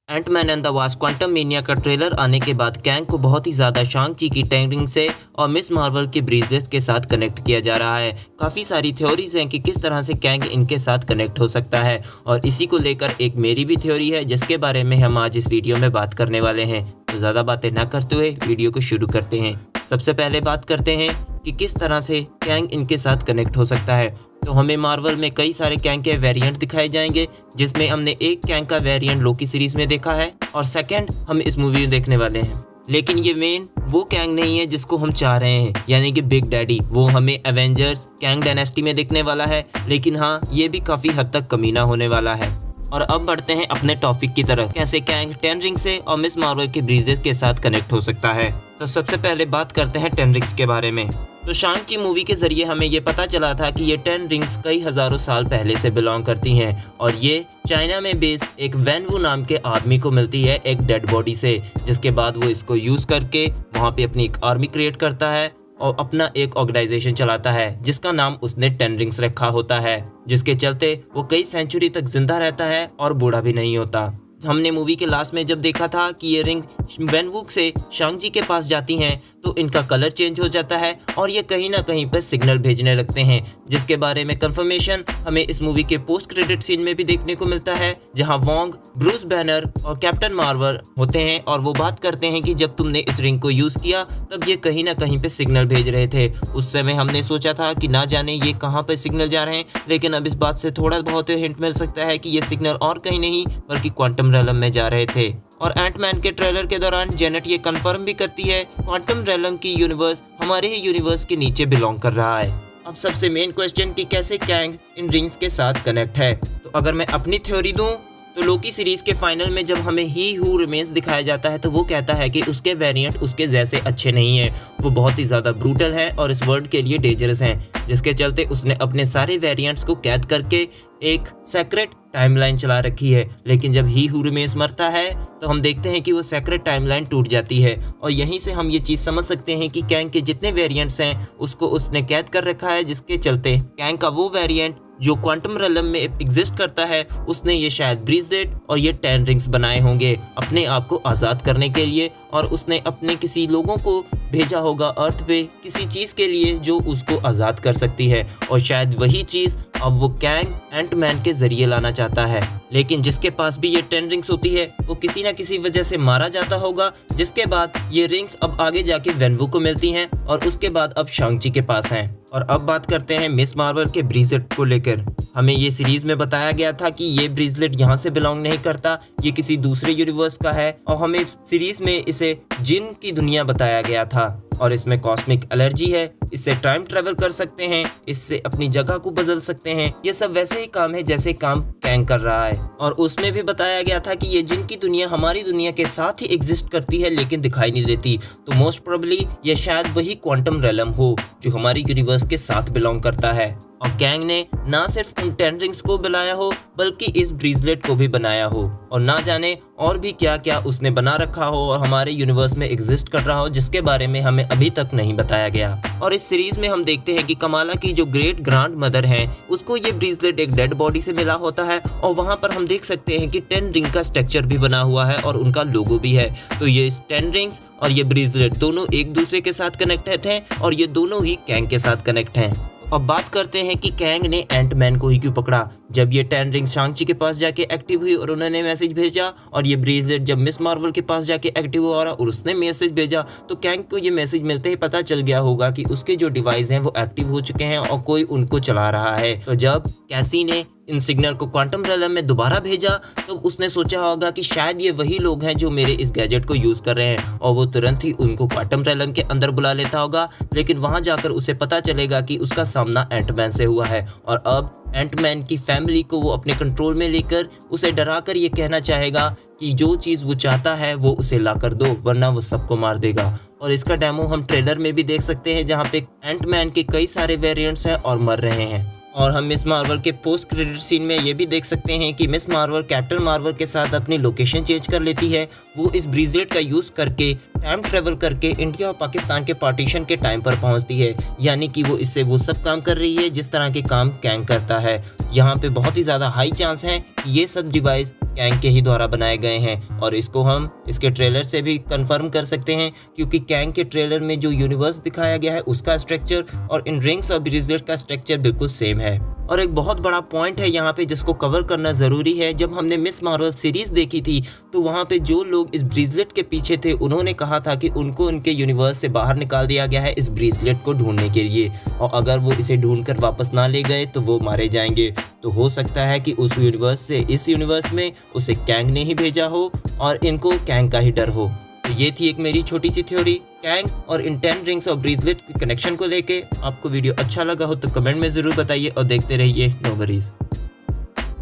Ant-Man and the Wasp Quantumania का ट्रेलर आने के बाद कैंग को बहुत ही ज़्यादा शांग-ची की टेंरिंग से और मिस मार्वल के ब्रीजलेस के साथ कनेक्ट किया जा रहा है। काफ़ी सारी थ्योरीज हैं कि किस तरह से कैंग इनके साथ कनेक्ट हो सकता है और इसी को लेकर एक मेरी भी थ्योरी है जिसके बारे में हम आज इस वीडियो में बात करने वाले हैं। तो ज़्यादा बातें ना करते हुए वीडियो को शुरू करते हैं। सबसे पहले बात करते हैं कि किस तरह से कैंग इनके साथ कनेक्ट हो सकता है। तो हमें मार्वल में कई सारे कैंग के वेरिएंट दिखाए जाएंगे, जिसमें हमने एक कैंग का वेरिएंट लोकी सीरीज में देखा है और सेकंड हम इस मूवी में देखने वाले हैं। लेकिन ये मेन वो कैंग नहीं है जिसको हम चाह रहे हैं, यानी कि बिग डैडी। वो हमें एवेंजर्स कैंग डायनेस्टी में देखने वाला है, लेकिन हाँ, ये भी काफ़ी हद तक कमीना होने वाला है। और अब बढ़ते हैं अपने टॉपिक की तरफ, कैसे कैंग टेन रिंग से और मिस मार्वल के ब्रीजेस के साथ कनेक्ट हो सकता है। तो सबसे पहले बात करते हैं टेन रिंग्स के बारे में। तो शांग-ची मूवी के जरिए हमें ये पता चला था कि ये 10 रिंग्स कई हजारों साल पहले से बिलोंग करती हैं और ये चाइना में बेस एक वैन वू नाम के आदमी को मिलती है एक डेड बॉडी से, जिसके बाद वो इसको यूज़ करके वहाँ पे अपनी एक आर्मी क्रिएट करता है और अपना एक ऑर्गेनाइजेशन चलाता है जिसका नाम उसने 10 रिंग्स रखा होता है, जिसके चलते वो कई सेंचुरी तक जिंदा रहता है और बूढ़ा भी नहीं होता। हमने मूवी के लास्ट में जब देखा था कि ये रिंग वैन वू से शांग-ची के पास जाती हैं तो इनका कलर चेंज हो जाता है और ये कहीं ना कहीं पर सिग्नल भेजने लगते हैं, जिसके बारे में कंफर्मेशन हमें इस मूवी के पोस्ट क्रेडिट सीन में भी देखने को मिलता है, जहां वोंग, ब्रूस बैनर और कैप्टन मार्वल होते हैं और वो बात करते हैं कि जब तुमने इस रिंग को यूज़ किया तब ये कहीं ना कहीं पे सिग्नल भेज रहे थे। उस समय हमने सोचा था कि ना जाने ये कहाँ पर सिग्नल जा रहे हैं, लेकिन अब इस बात से थोड़ा बहुत हिंट मिल सकता है कि ये सिग्नल और कहीं नहीं बल्कि क्वांटम रेलम में जा रहे थे। और एंटमैन के ट्रेलर के दौरान जेनेट ये कंफर्म भी करती है क्वांटम रेलम की यूनिवर्स हमारे ही यूनिवर्स के नीचे बिलोंग कर रहा है। अब सबसे मेन क्वेश्चन कि कैसे कैंग इन रिंग्स के साथ कनेक्ट है। तो अगर मैं अपनी थ्योरी दूं तो लोकी सीरीज के फाइनल में जब हमें ही हू रिमेन्स दिखाया जाता है तो वो कहता है कि उसके वेरिएंट उसके जैसे अच्छे नहीं हैं, वो बहुत ही ज़्यादा ब्रूटल है और इस वर्ल्ड के लिए डेंजरस हैं, जिसके चलते उसने अपने सारे वेरिएंट्स को कैद करके एक सेक्रेट टाइमलाइन चला रखी है। लेकिन जब ही हू रिमेन्स मरता है तो हम देखते हैं कि वो सेक्रेट टाइमलाइन टूट जाती है और यहीं से हम ये चीज़ समझ सकते हैं कि कैंग के जितने वेरिएंट्स हैं उसको उसने कैद कर रखा है, जिसके चलते कैंग का वो वेरिएंट जो क्वांटम रेलम में एग्जिस्ट करता है उसने ये शायद ब्रीजलेट और ये 10 रिंग्स बनाए होंगे अपने आप को आज़ाद करने के लिए, और उसने अपने किसी लोगों को भेजा होगा अर्थ पे किसी चीज़ के लिए जो उसको आज़ाद कर सकती है, और शायद वही चीज़ अब वो कैंग एंटमैन के जरिए लाना चाहता है। लेकिन जिसके पास भी ये 10 रिंग्स होती है वो किसी ना किसी वजह से मारा जाता होगा, जिसके बाद ये रिंग्स अब आगे जाके वैन वू को मिलती हैं और उसके बाद अब शांग-ची के पास हैं। और अब बात करते हैं मिस मार्वल के ब्रीजलेट को लेकर। हमें ये सीरीज में बताया गया था कि ये ब्रीजलेट यहाँ से बिलोंग नहीं करता, ये किसी दूसरे यूनिवर्स का है और हमें सीरीज में इसे जिन की दुनिया बताया गया था और इसमें कॉस्मिक एनर्जी है, इससे टाइम ट्रेवल कर सकते हैं, इससे अपनी जगह को बदल सकते हैं। ये सब वैसे ही काम है जैसे काम कैंग कर रहा है। और उसमें भी बताया गया था कि ये जिन की दुनिया हमारी दुनिया के साथ ही एग्जिस्ट करती है लेकिन दिखाई नहीं देती, तो मोस्ट प्रोबेबली ये शायद वही क्वांटम रेलम हो जो हमारी यूनिवर्स के साथ बिलोंग करता है। और कैंग ने ना सिर्फ उन 10 रिंग्स को बनाया हो बल्कि इस ब्रीजलेट को भी बनाया हो, और ना जाने और भी क्या क्या उसने बना रखा हो और हमारे यूनिवर्स में एग्जिस्ट कर रहा हो, जिसके बारे में हमें अभी तक नहीं बताया गया। और इस सीरीज में हम देखते हैं कि कमाला की जो ग्रेट ग्रैंड मदर है उसको ये ब्रीजलेट एक डेड बॉडी से मिला होता है और वहाँ पर हम देख सकते हैं कि 10 रिंग का स्ट्रक्चर भी बना हुआ है और उनका लोगो भी है। तो ये 10 रिंग्स और ये ब्रीजलेट दोनों एक दूसरे के साथ कनेक्टेड हैं और ये दोनों ही कैंग के साथ कनेक्ट हैं। अब बात करते हैं कि कैंग ने एंटमैन को ही क्यों पकड़ा। जब ये 10 रिंग्स शांग-ची के पास जाके एक्टिव हुई और उन्होंने मैसेज भेजा, और ये ब्रीजलेट जब मिस मार्वल के पास जाके एक्टिव हुआ और उसने मैसेज भेजा, तो कैंग को ये मैसेज मिलते ही पता चल गया होगा कि उसके जो डिवाइस हैं वो एक्टिव हो चुके हैं और कोई उनको चला रहा है। तो जब कैसी ने इन सिग्नल को क्वांटम रेलम में दोबारा भेजा तो उसने सोचा होगा कि शायद ये वही लोग हैं जो मेरे इस गैजेट को यूज़ कर रहे हैं, और वो तुरंत ही उनको क्वांटम रेलम के अंदर बुला लेता होगा। लेकिन वहाँ जाकर उसे पता चलेगा कि उसका सामना एंटमैन से हुआ है और अब एंटमैन की फैमिली को वो अपने कंट्रोल में लेकर उसे डराकर ये कहना चाहेगा कि जो चीज़ वो चाहता है वो उसे ला कर दो, वरना वो सबको मार देगा। और इसका डेमो हम ट्रेलर में भी देख सकते हैं, जहाँ पे एंटमैन के कई सारे वेरिएंट्स हैं और मर रहे हैं। और हम मिस मार्वल के पोस्ट क्रेडिट सीन में ये भी देख सकते हैं कि मिस मार्वल कैप्टन मार्वल के साथ अपनी लोकेशन चेंज कर लेती है। वो इस ब्रीजलेट का यूज़ करके टाइम ट्रेवल करके इंडिया और पाकिस्तान के पार्टीशन के टाइम पर पहुंचती है, यानी कि वो इससे वो सब काम कर रही है जिस तरह के काम कैंग करता है। यहाँ पे बहुत ही ज़्यादा हाई चांस है कि ये सब डिवाइस कैंग के ही द्वारा बनाए गए हैं, और इसको हम इसके ट्रेलर से भी कंफर्म कर सकते हैं, क्योंकि कैंग के ट्रेलर में जो यूनिवर्स दिखाया गया है उसका स्ट्रक्चर और इन रिंग्स और ब्रेसलेट का स्ट्रक्चर बिल्कुल सेम है। और एक बहुत बड़ा पॉइंट है यहाँ पे जिसको कवर करना ज़रूरी है, जब हमने मिस मार्वल सीरीज़ देखी थी तो वहाँ पे जो लोग इस ब्रेसलेट के पीछे थे उन्होंने कहा था कि उनको उनके यूनिवर्स से बाहर निकाल दिया गया है इस ब्रेसलेट को ढूंढने के लिए, और अगर वो इसे ढूंढ कर वापस ना ले गए तो वो मारे जाएंगे। तो हो सकता है कि उस यूनिवर्स से इस यूनिवर्स में उसे कैंग ने ही भेजा हो और इनको कैंग का ही डर हो। तो ये थी एक मेरी छोटी सी थ्योरी कैंग और इन 10 रिंग्स और ब्रेसलेट के कनेक्शन को लेके। आपको वीडियो अच्छा लगा हो तो कमेंट में ज़रूर बताइए और देखते रहिए नो वरीज।